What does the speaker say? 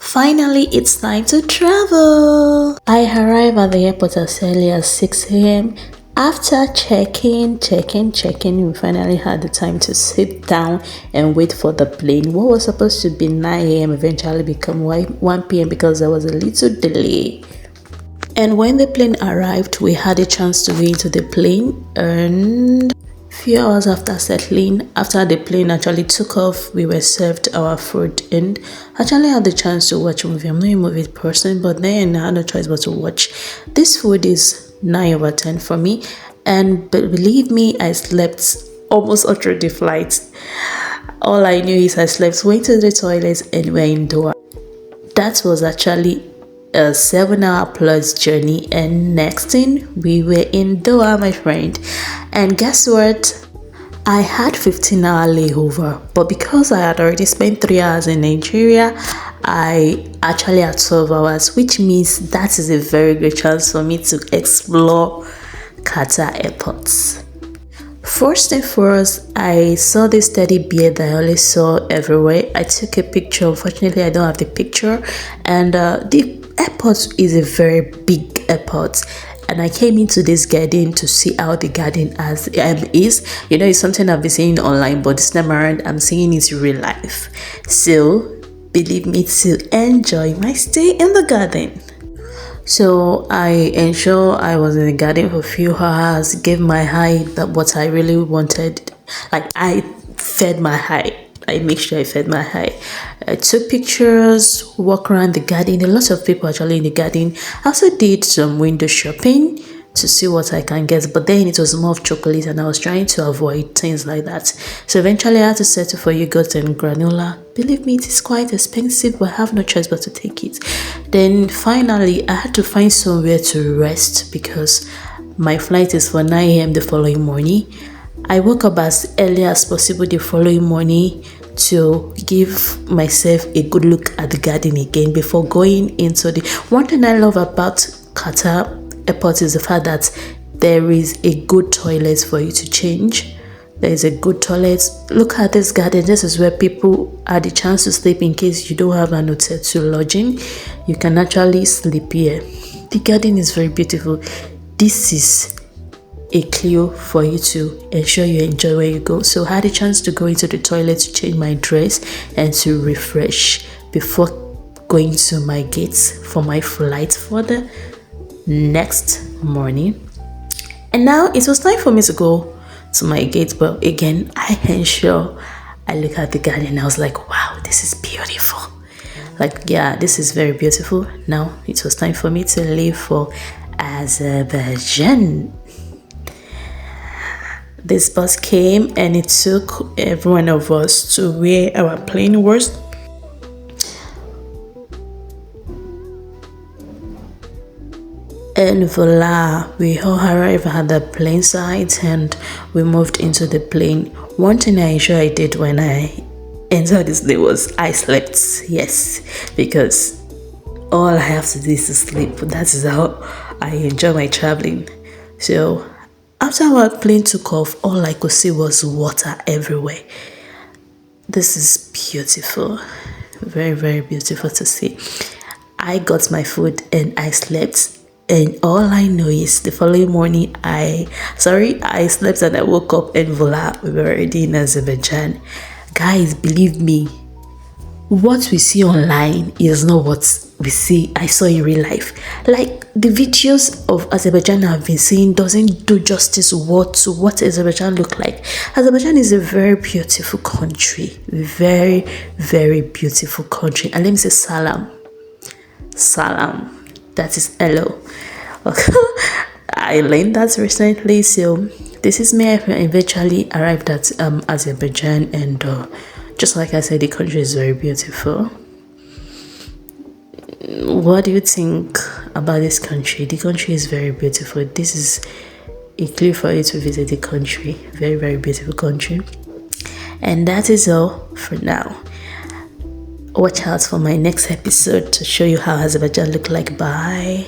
Finally, it's time to travel. I arrived at the airport as early as 6 a.m. After checking, we finally had the time to sit down and wait for the plane. What was supposed to be 9 a.m. eventually became 1 p.m. because there was a little delay. And when the plane arrived, we had a chance to go into the plane, and few hours after settling, after the plane actually took off, we were served our food and actually had the chance to watch a movie. I'm not a movie person, but then I had no choice but to watch. This food is 9 over 10 for me, and believe me, I slept almost all through the flight. All I knew is I slept, went to the toilet, and we're in Doha. That was actually a 7-hour plus journey, and next thing, we were in Doha, my friend. And guess what? I had 15-hour layover, but because I had already spent 3 hours in Nigeria, I actually had 12 hours, which means that is a very good chance for me to explore Qatar airports. First and foremost, I saw this teddy bear that I always saw everywhere. I took a picture. Unfortunately, I don't have the picture, and the airport is a very big airport. And I came into this garden to see how the garden is. You know, it's something I've been seeing online, but this time around, I'm seeing it in real life. So, believe me, to enjoy my stay in the garden. So, I ensure I was in the garden for a few hours, gave my eye what I really wanted. Like, I fed my eye. I make sure I fed my eye. I took pictures, walk around the garden. A lot of people actually in the garden. I also did some window shopping to see what I can get, but then it was more of chocolate and I was trying to avoid things like that. So eventually I had to settle for yogurt and granola. Believe me, it is quite expensive, but I have no choice but to take it. Then finally I had to find somewhere to rest because my flight is for 9 a.m. the following morning. I woke up as early as possible the following morning to give myself a good look at the garden again before going into the... One thing I love about Qatar airport is the fact that there is a good toilet for you to change. There is a good toilet. Look at this garden. This is where people had the chance to sleep in case you don't have an hotel to lodging. You can actually sleep here. The garden is very beautiful. This is a clue for you to ensure you enjoy where you go. So I had a chance to go into the toilet to change my dress and to refresh before going to my gates for my flight for the next morning. And now it was time for me to go to my gate, but again I ensure I look at the garden. I was like, wow, this is beautiful. Like, yeah, this is very beautiful. Now it was time for me to leave for Azerbaijan. This bus came and it took every one of us to where our plane was. And voila, we all arrived at the plane site and we moved into the plane. One thing I ensure I did when I entered this day was I slept. Yes, because all I have to do is to sleep. That is how I enjoy my traveling. So after our plane took off, all I could see was water everywhere. This is beautiful. Very, very beautiful to see. I got my food and I slept. And all I know is the following morning, I slept and I woke up and voila, we were already in Azerbaijan. Guys, believe me, what we see online is not what I saw in real life. Like, the videos of Azerbaijan I've been seeing doesn't do justice to what Azerbaijan look like. Azerbaijan is a very beautiful country. Very, very beautiful country. And let me say salam. Salam. That is hello. I learned that recently. So this is me. I eventually arrived at Azerbaijan, and just like I said, the country is very beautiful. What do you think about this country? The country is very beautiful. This is a clue for you to visit the country. Very, very beautiful country. And that is all for now. Watch out for my next episode to show you how Azerbaijan look like. Bye.